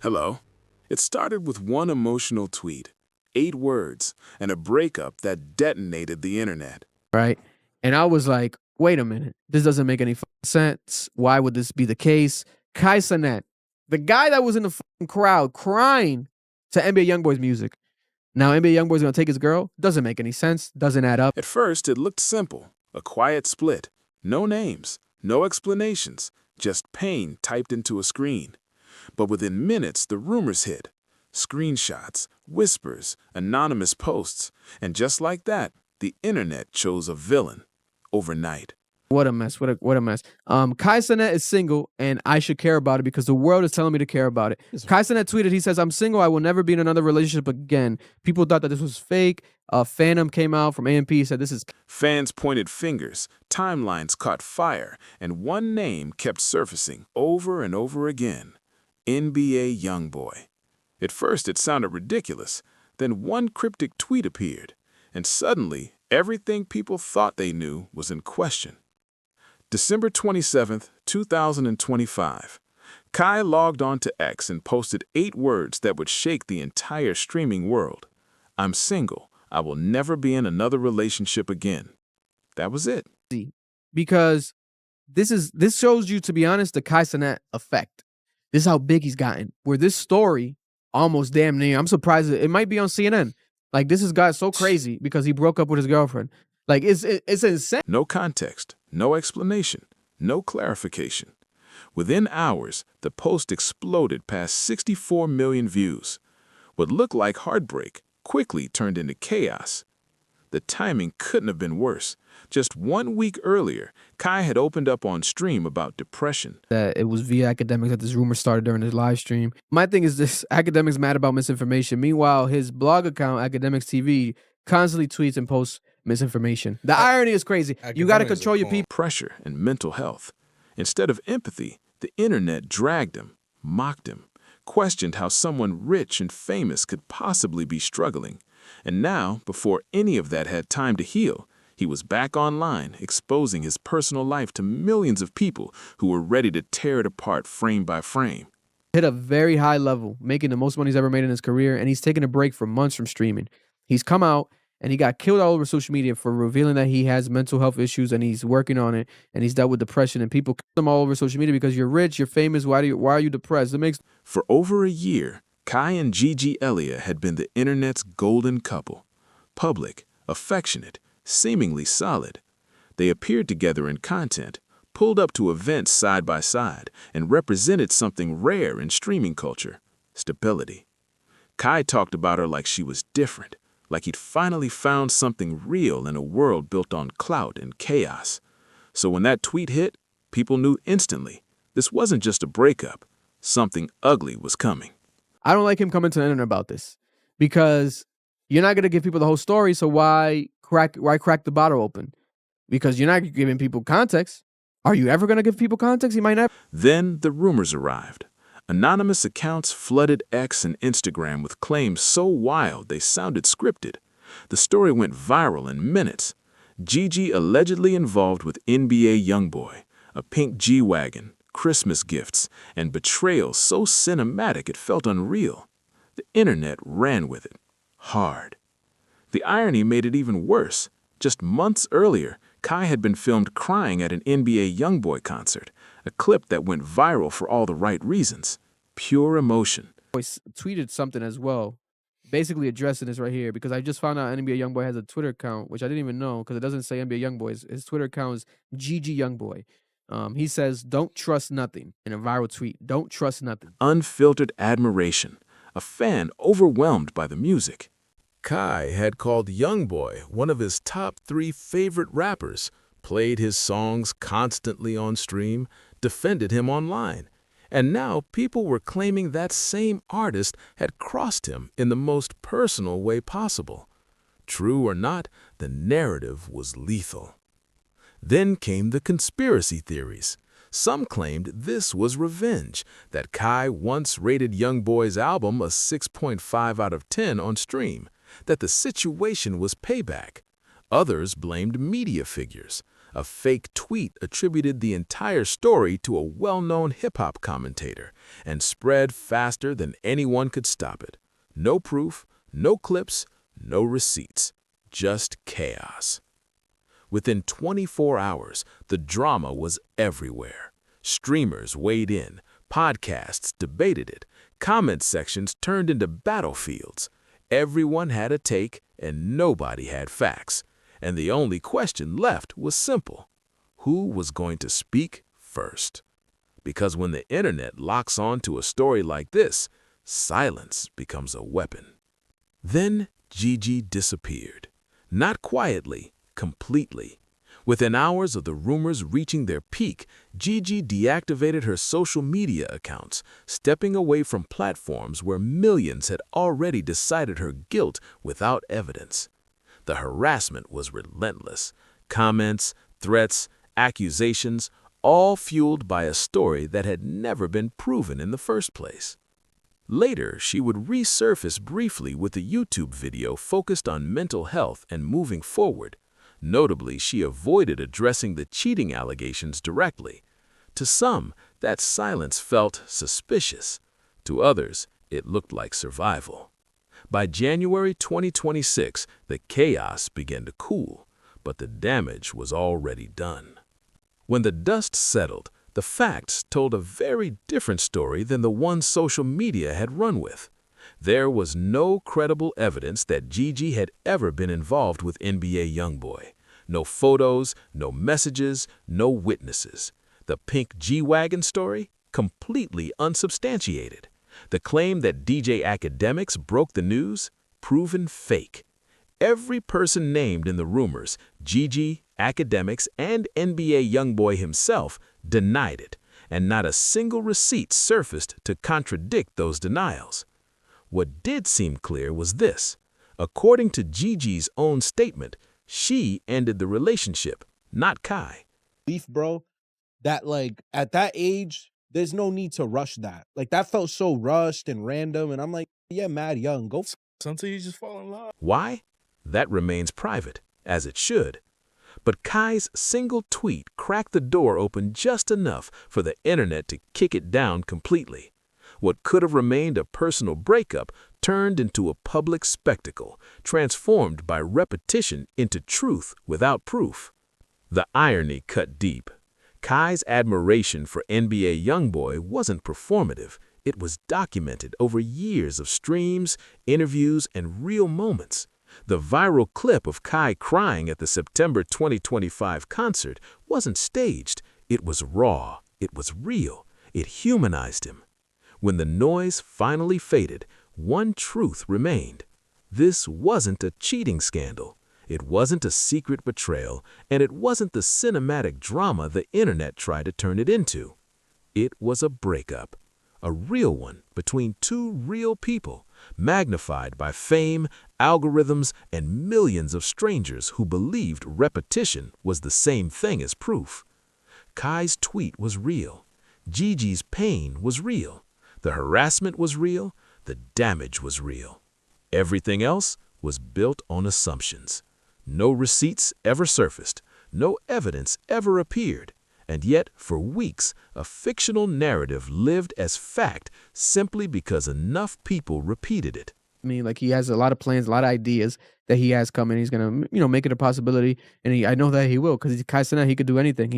Hello. It started with one emotional tweet, 8 words, and a breakup that detonated the internet. Right? And I was like, wait a minute, this doesn't make any sense. Why would this be the case? Cenat, the guy that was in the crowd crying to NBA YoungBoy's music. Now NBA YoungBoy's gonna take his girl? Doesn't make any sense. Doesn't add up. At first, it looked simple, a quiet split, no names, no explanations, just pain typed into a screen. But within minutes, the rumors hit. Screenshots, whispers, anonymous posts, and just like that, the internet chose a villain overnight. What a mess. What a mess. Cenat is single, and I should care about it because the world is telling me to care about it. Cenat tweeted, he says, "I'm single. I will never be in another relationship again." People thought that this was fake. Phantom came out from AMP, said this is. Fans pointed fingers, timelines caught fire, and one name kept surfacing over and over again. NBA YoungBoy. At first, it sounded ridiculous. Then one cryptic tweet appeared, and suddenly, everything people thought they knew was in question. December 27, 2025. Kai logged on to X and posted 8 words that would shake the entire streaming world. "I'm single. I will never be in another relationship again." That was it. Because this shows you, to be honest, the Cenat effect. This is how big he's gotten. Where this story almost damn near, I'm surprised it might be on CNN. Like, this has got so crazy because he broke up with his girlfriend. Like, it's insane. No context, no explanation, no clarification. Within hours, the post exploded past 64 million views. What looked like heartbreak quickly turned into chaos. The timing couldn't have been worse. Just 1 week earlier, Kai had opened up on stream about depression. That it was via academics that this rumor started during his live stream. My thing is this: academics mad about misinformation. Meanwhile, his blog account, Academics TV, constantly tweets and posts misinformation. The irony is crazy. You got to control your people. Pressure and mental health. Instead of empathy, the internet dragged him, mocked him, questioned how someone rich and famous could possibly be struggling. And now, before any of that had time to heal, he was back online, exposing his personal life to millions of people who were ready to tear it apart frame by frame. Hit a very high level, making the most money he's ever made in his career, and he's taken a break for months from streaming. He's come out, and he got killed all over social media for revealing that he has mental health issues, and he's working on it, and he's dealt with depression, and people kill him all over social media because you're rich, you're famous, why are you depressed? It makes. For over a year, Kai and Gigi Elliott had been the internet's golden couple. Public, affectionate, seemingly solid. They appeared together in content, pulled up to events side by side, and represented something rare in streaming culture: stability. Kai talked about her like she was different, like he'd finally found something real in a world built on clout and chaos. So when that tweet hit, people knew instantly this wasn't just a breakup. Something ugly was coming. I don't like him coming to the internet about this because you're not going to give people the whole story, so why crack the bottle open? Because you're not giving people context. Are you ever going to give people context? He might never. Then the rumors arrived. Anonymous accounts flooded X and Instagram with claims so wild they sounded scripted. The story went viral in minutes. Gigi allegedly involved with NBA YoungBoy, a pink G-Wagon, Christmas gifts, and betrayal so cinematic it felt unreal. The internet ran with it, hard. The irony made it even worse. Just months earlier, Kai had been filmed crying at an NBA YoungBoy concert, a clip that went viral for all the right reasons. Pure emotion. Tweeted something as well, basically addressing this right here, because I just found out NBA YoungBoy has a Twitter account, which I didn't even know because it doesn't say NBA YoungBoy. His Twitter account is Gigi YoungBoy. He says, "Don't trust nothing," in a viral tweet. Don't trust nothing. Unfiltered admiration. A fan overwhelmed by the music. Kai had called YoungBoy one of his top 3 favorite rappers, played his songs constantly on stream, defended him online. And now people were claiming that same artist had crossed him in the most personal way possible. True or not, the narrative was lethal. Then came the conspiracy theories. Some claimed this was revenge, that Kai once rated YoungBoy's album a 6.5 out of 10 on stream, that the situation was payback. Others blamed media figures. A fake tweet attributed the entire story to a well-known hip-hop commentator and spread faster than anyone could stop it. No proof, no clips, no receipts, just chaos. Within 24 hours, the drama was everywhere. Streamers weighed in, podcasts debated it, comment sections turned into battlefields. Everyone had a take and nobody had facts. And the only question left was simple: who was going to speak first? Because when the internet locks on to a story like this, silence becomes a weapon. Then Gigi disappeared. Not quietly, completely. Within hours of the rumors reaching their peak, Gigi deactivated her social media accounts, stepping away from platforms where millions had already decided her guilt without evidence. The harassment was relentless. Comments, threats, accusations, all fueled by a story that had never been proven in the first place. Later, she would resurface briefly with a YouTube video focused on mental health and moving forward. Notably, she avoided addressing the cheating allegations directly. To some, that silence felt suspicious. To others, it looked like survival. By January 2026, the chaos began to cool, but the damage was already done. When the dust settled, the facts told a very different story than the one social media had run with. There was no credible evidence that Gigi had ever been involved with NBA YoungBoy. No photos, no messages, no witnesses. The pink G-Wagon story? Completely unsubstantiated. The claim that DJ Academics broke the news? Proven fake. Every person named in the rumors, Gigi, Academics, and NBA YoungBoy himself, denied it, and not a single receipt surfaced to contradict those denials. What did seem clear was this: according to Gigi's own statement, she ended the relationship, not Kai. Beef, bro, that like at that age, there's no need to rush that. Like that felt so rushed and random, and I'm like, yeah, mad young. Go until you just fall in love. Why? That remains private, as it should. But Kai's single tweet cracked the door open just enough for the internet to kick it down completely. What could have remained a personal breakup turned into a public spectacle, transformed by repetition into truth without proof. The irony cut deep. Kai's admiration for NBA YoungBoy wasn't performative. It was documented over years of streams, interviews, and real moments. The viral clip of Kai crying at the September 2025 concert wasn't staged. It was raw. It was real. It humanized him. When the noise finally faded, one truth remained. This wasn't a cheating scandal. It wasn't a secret betrayal, and it wasn't the cinematic drama the internet tried to turn it into. It was a breakup. A real one between two real people, magnified by fame, algorithms, and millions of strangers who believed repetition was the same thing as proof. Kai's tweet was real. Gigi's pain was real. The harassment was real. The damage was real. Everything else was built on assumptions. No receipts ever surfaced. No evidence ever appeared. And yet, for weeks, a fictional narrative lived as fact simply because enough people repeated it. I mean, like, he has a lot of plans, a lot of ideas that he has coming. He's gonna, make it a possibility, and I know that he will, because he's Kai Cenat. He could do anything.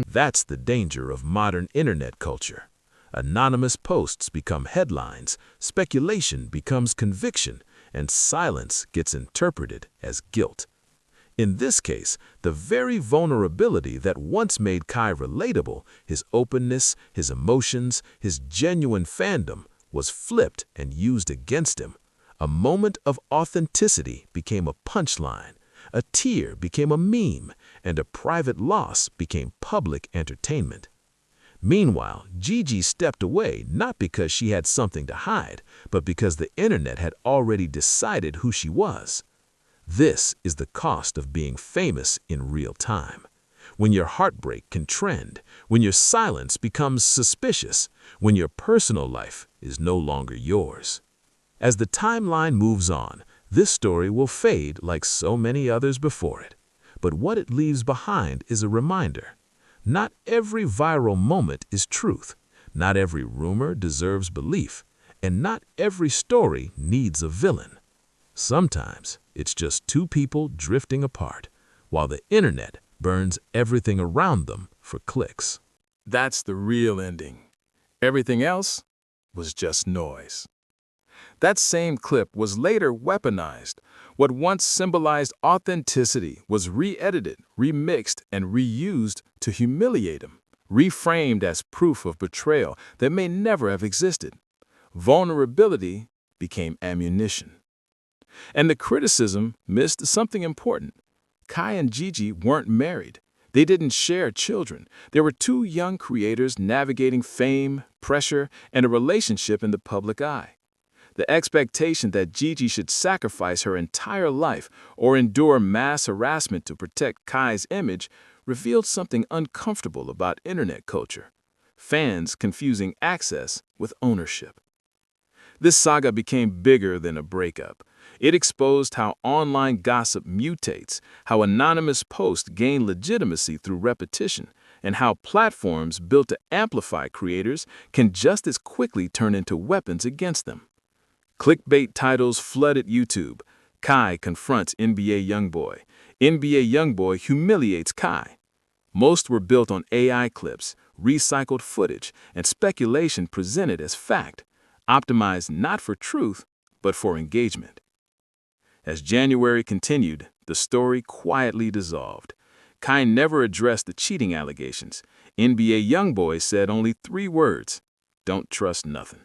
That's the danger of modern internet culture. Anonymous posts become headlines, speculation becomes conviction, and silence gets interpreted as guilt. In this case, the very vulnerability that once made Kai relatable, his openness, his emotions, his genuine fandom, was flipped and used against him. A moment of authenticity became a punchline, a tear became a meme, and a private loss became public entertainment. Meanwhile, Gigi stepped away not because she had something to hide, but because the internet had already decided who she was. This is the cost of being famous in real time. When your heartbreak can trend, when your silence becomes suspicious, when your personal life is no longer yours. As the timeline moves on, this story will fade like so many others before it. But what it leaves behind is a reminder. Not every viral moment is truth. Not every rumor deserves belief. And not every story needs a villain. Sometimes it's just two people drifting apart, while the internet burns everything around them for clicks. That's the real ending. Everything else was just noise. That same clip was later weaponized. What once symbolized authenticity was re-edited, remixed, and reused to humiliate him, reframed as proof of betrayal that may never have existed. Vulnerability became ammunition. And the criticism missed something important. Kai and Gigi weren't married. They didn't share children. They were two young creators navigating fame, pressure, and a relationship in the public eye. The expectation that Gigi should sacrifice her entire life or endure mass harassment to protect Kai's image revealed something uncomfortable about internet culture. Fans confusing access with ownership. This saga became bigger than a breakup. It exposed how online gossip mutates, how anonymous posts gain legitimacy through repetition, and how platforms built to amplify creators can just as quickly turn into weapons against them. Clickbait titles flooded YouTube. Kai confronts NBA YoungBoy. NBA YoungBoy humiliates Kai. Most were built on AI clips, recycled footage, and speculation presented as fact, optimized not for truth, but for engagement. As January continued, the story quietly dissolved. Kai never addressed the cheating allegations. NBA YoungBoy said only 3 words: "Don't trust nothing."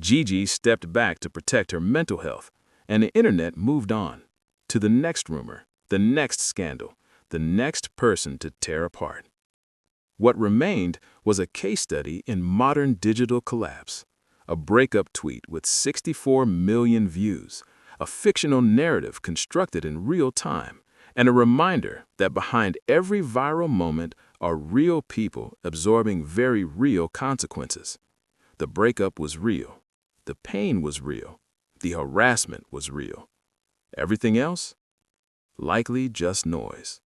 Gigi stepped back to protect her mental health, and the internet moved on to the next rumor, the next scandal, the next person to tear apart. What remained was a case study in modern digital collapse, a breakup tweet with 64 million views, a fictional narrative constructed in real time, and a reminder that behind every viral moment are real people absorbing very real consequences. The breakup was real. The pain was real. The harassment was real. Everything else? Likely just noise.